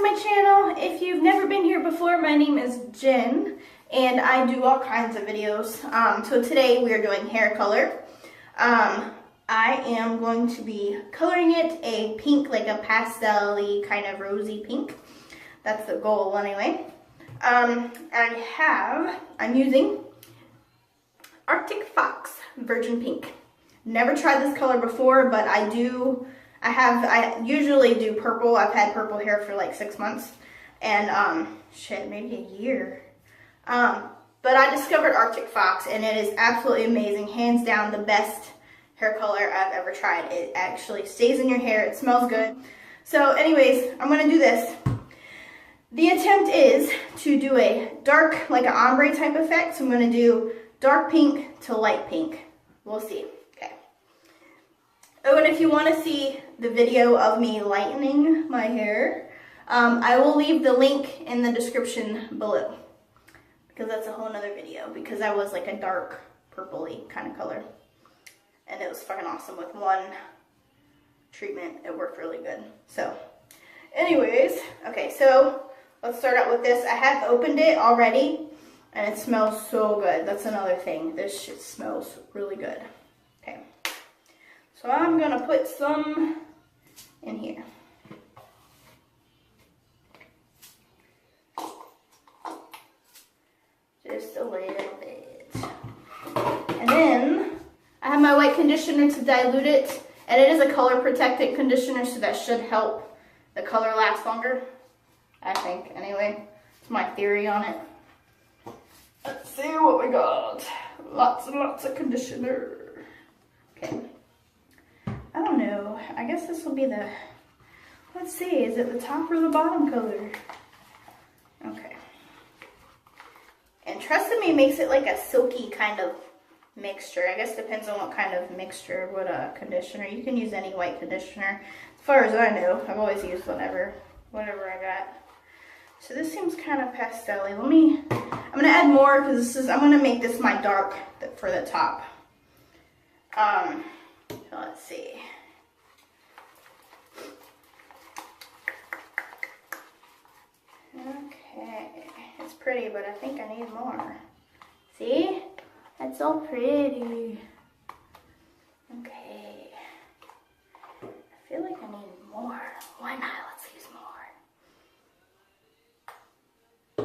to my channel. If you've never been here before, my name is Jen and I do all kinds of videos. So today we are doing hair color. I am going to be coloring it a pink, like a pastel-y kind of rosy pink. That's the goal anyway. I'm using Arctic Fox Virgin Pink. Never tried this color before, but I usually do purple. I've had purple hair for like 6 months and maybe a year. But I discovered Arctic Fox and it is absolutely amazing. Hands down the best hair color I've ever tried. It actually stays in your hair. It smells good. So anyways, I'm going to do this. The attempt is to do a dark, like an ombre type effect. So I'm going to do dark pink to light pink. We'll see. Okay. Oh, and if you want to see the video of me lightening my hair, I will leave the link in the description below. Because that's a whole nother video. Because I was like a dark purpley kind of color. And it was fucking awesome with one treatment. It worked really good. So, anyways, okay, so let's start out with this. I have opened it already, and it smells so good. That's another thing. This shit smells really good. Okay, so I'm gonna put some in here. Just a little bit. And then I have my white conditioner to dilute it, and it is a color protected conditioner, so that should help the color last longer, I think. Anyway, it's my theory on it. Let's see what we got. Lots and lots of conditioner. Okay. I don't know. I guess this will be the, let's see, is it the top or the bottom color? Okay. And Trust Me makes it like a silky kind of mixture. I guess depends on what kind of mixture, what conditioner. You can use any white conditioner. As far as I know, I've always used whatever I got. So this seems kind of pastel-y. I'm gonna add more because I'm gonna make this my dark for the top. So let's see. Okay, it's pretty, but I think I need more. See? It's so pretty. Okay. I feel like I need more. Why not? Let's use more.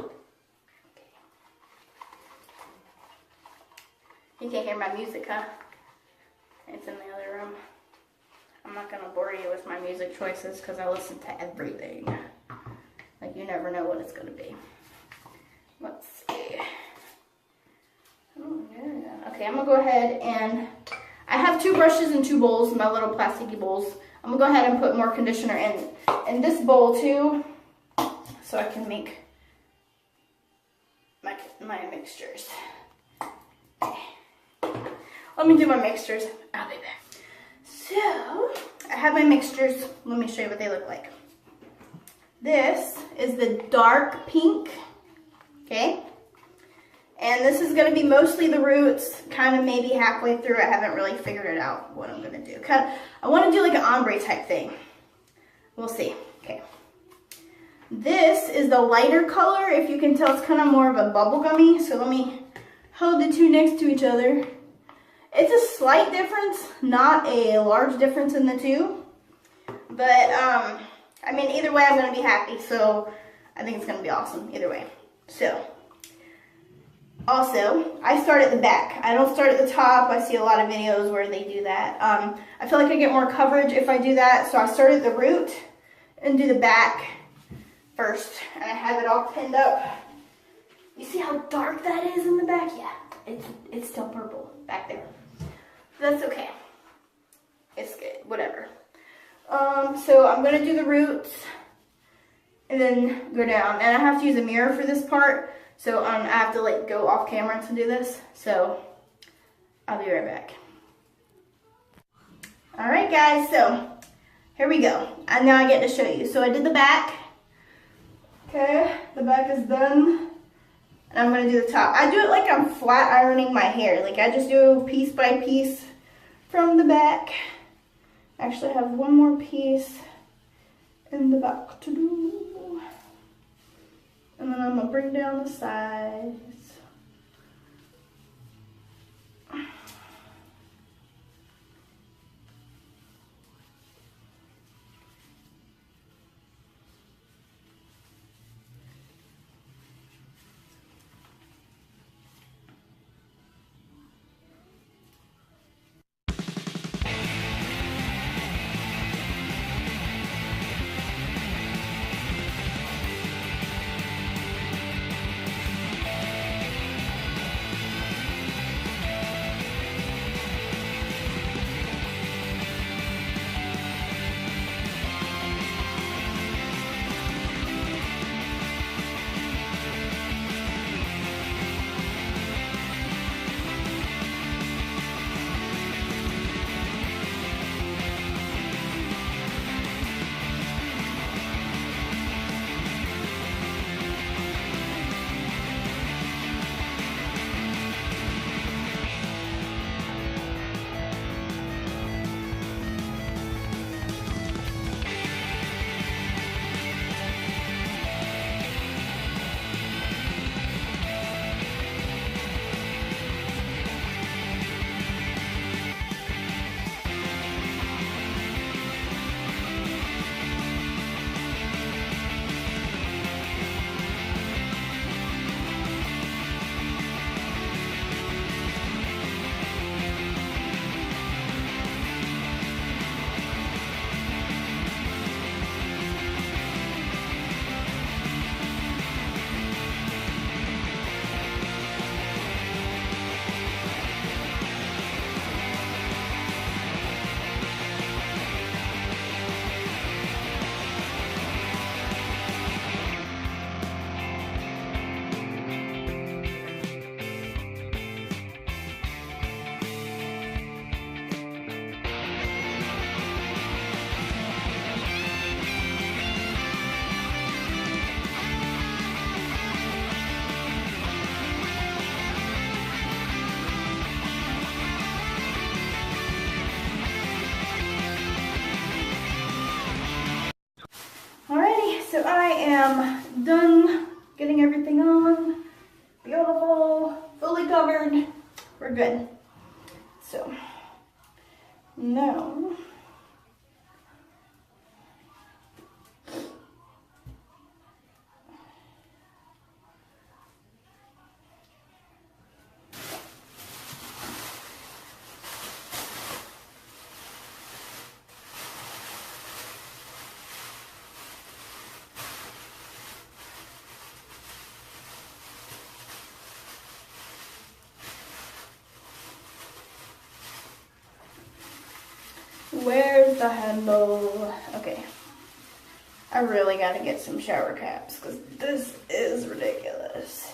Okay. You can hear my music, huh? It's in the other room. I'm not gonna bore you with my music choices because I listen to everything. Like, you never know what it's gonna be. Let's see. Oh, yeah. Okay, I'm gonna go ahead and I have 2 brushes and 2 bowls, my little plasticky bowls. I'm gonna go ahead and put more conditioner in this bowl too, so I can make my mixtures. Okay. Let me do my mixtures. I'll be back. So, I have my mixtures. Let me show you what they look like. This is the dark pink, okay? And this is going to be mostly the roots, kind of maybe halfway through. I haven't really figured it out what I'm going to do. I want to do like an ombre type thing. We'll see. Okay. This is the lighter color. If you can tell, it's kind of more of a bubblegummy. So let me hold the 2 next to each other. It's a slight difference, not a large difference in the 2. But, I mean, either way, I'm going to be happy. So I think it's going to be awesome either way. So. Also, I start at the back. I don't start at the top. I see a lot of videos where they do that. I feel like I get more coverage if I do that. So I start at the root and do the back first. And I have it all pinned up. You see how dark that is in the back? Yeah, it's still purple back there. That's okay. It's good, whatever. So I'm going to do the roots and then go down. And I have to use a mirror for this part. So I have to like go off camera to do this. So I'll be right back. All right, guys. So here we go. And now I get to show you. So I did the back. Okay, the back is done. And I'm gonna do the top. I do it like I'm flat ironing my hair. Like I just do piece by piece from the back. I actually have one more piece in the back to do. And then I'm gonna bring down the sides. Alrighty, so I am done getting everything on. Beautiful, fully covered. We're good. So, now, where's the handle? Okay. I really gotta get some shower caps because this is ridiculous.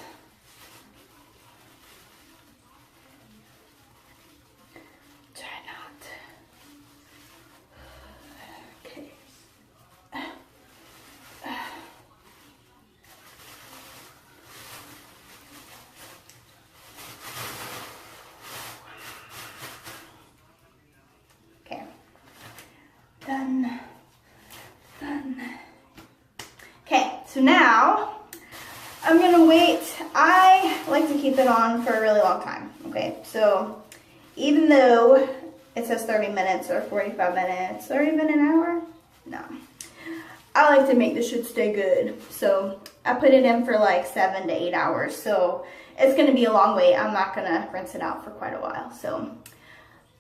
Try not. Okay. Okay. Done. Okay, so now I'm gonna wait. I like to keep it on for a really long time, okay? So even though it says 30 minutes or 45 minutes or even an hour, no. I like to make this shit stay good. So I put it in for like 7 to 8 hours. So it's gonna be a long wait. I'm not gonna rinse it out for quite a while. So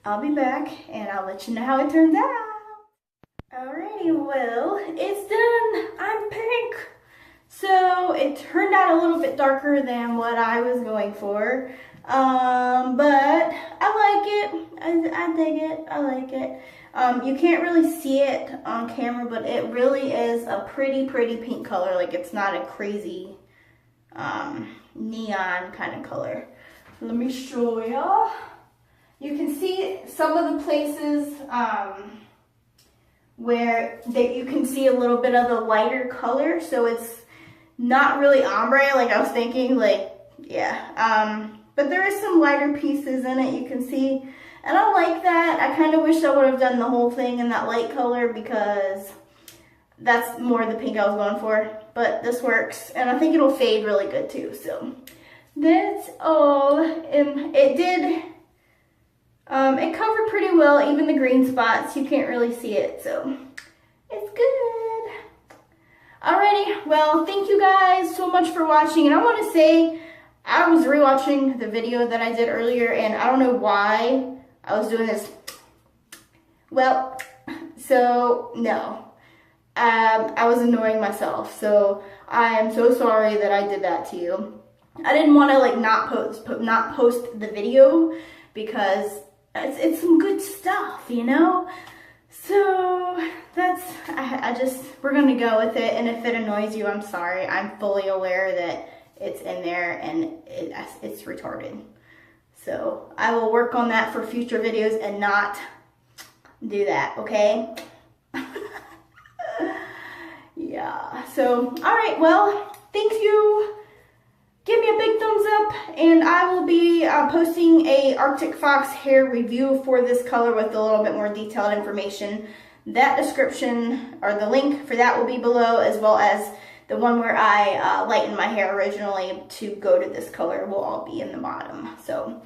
I'll be back and I'll let you know how it turns out. Alrighty, well, it's done. I'm pink. So it turned out a little bit darker than what I was going for. But I like it. I dig it. I like it. You can't really see it on camera, but it really is a pretty pink color. Like, it's not a crazy neon kind of color. Let me show ya. You can see some of the places where you can see a little bit of the lighter color, so it's not really ombre like I was thinking, like, yeah. But there is some lighter pieces in it, you can see, and I like that. I kind of wish I would have done the whole thing in that light color because That's more the pink I was going for, but this works, and I think it'll fade really good too. So that's all. It covered pretty well, even the green spots. You can't really see it, so it's good. Alrighty, well, thank you guys so much for watching, and I want to say I was rewatching the video that I did earlier, and I don't know why I was doing this. Well, so no. I was annoying myself, so I am so sorry that I did that to you. I didn't want to like not post the video because it's some good stuff, you know. So that's we're gonna go with it, and if it annoys you, I'm sorry. I'm fully aware that it's in there and it's retarded. So I will work on that for future videos and not do that, okay? Yeah, so, all right, well, thank you. Give me a big thumbs up, and I will be posting a Arctic Fox hair review for this color with a little bit more detailed information. That description, or the link for that will be below, as well as the one where I lightened my hair originally to go to this color will all be in the bottom. So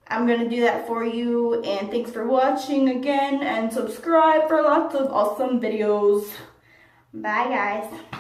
I'm going to do that for you, and thanks for watching again, and subscribe for lots of awesome videos. Bye, guys.